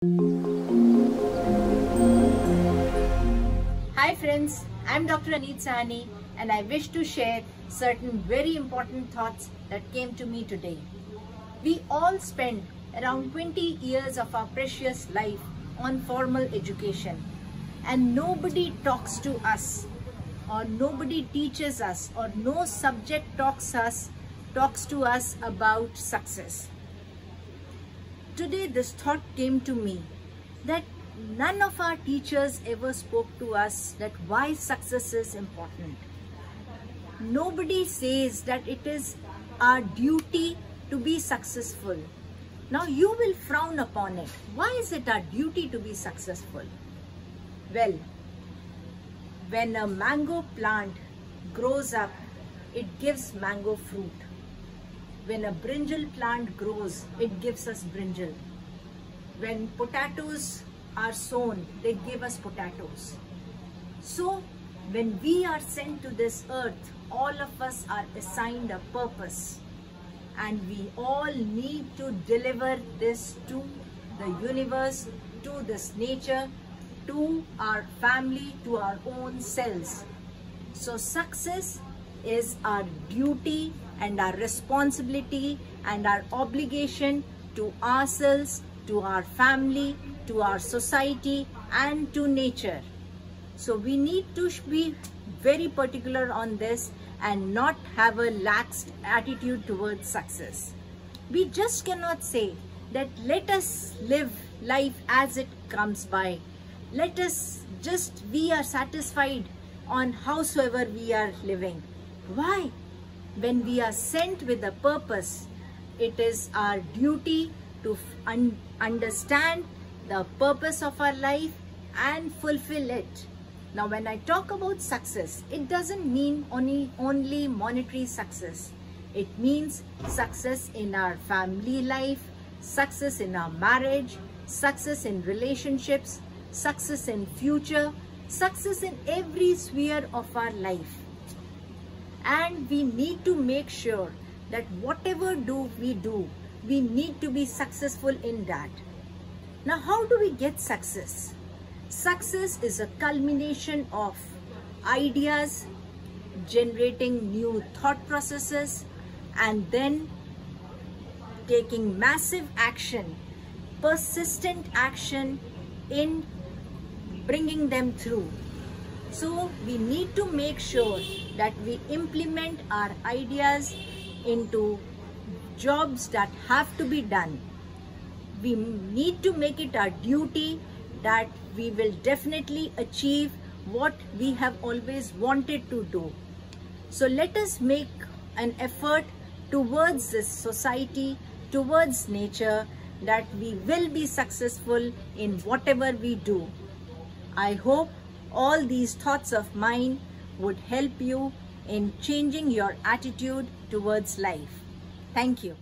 Hi friends, I'm Dr. Aneet Sahni and I wish to share certain very important thoughts that came to me today. We all spend around 20 years of our precious life on formal education and nobody talks to us or nobody teaches us or no subject talks to us about success. Today this thought came to me that none of our teachers ever spoke to us that why success is important. Nobody says that it is our duty to be successful. Now you will frown upon it. Why is it our duty to be successful? Well, when a mango plant grows up, it gives mango fruit. When a brinjal plant grows, it gives us brinjal. When potatoes are sown, they give us potatoes. So, when we are sent to this earth, all of us are assigned a purpose. And we all need to deliver this to the universe, to this nature, to our family, to our own selves. So, success is our duty and our responsibility and our obligation to ourselves, to our family, to our society and to nature. So we need to be very particular on this and not have a lax attitude towards success. We just cannot say that let us live life as it comes by. Let us just be satisfied on howsoever we are living. Why? When we are sent with a purpose, it is our duty to understand the purpose of our life and fulfill it. Now, when I talk about success, it doesn't mean only monetary success. It means success in our family life, success in our marriage, success in relationships, success in future, success in every sphere of our life. And we need to make sure that whatever we do, we need to be successful in that. Now, how do we get success? Success is a culmination of ideas, generating new thought processes, and then taking massive action, persistent action in bringing them through. So we need to make sure that we implement our ideas into jobs that have to be done. We need to make it our duty that we will definitely achieve what we have always wanted to do. So let us make an effort towards this society, towards nature, that we will be successful in whatever we do. I hope all these thoughts of mine would help you in changing your attitude towards life. Thank you.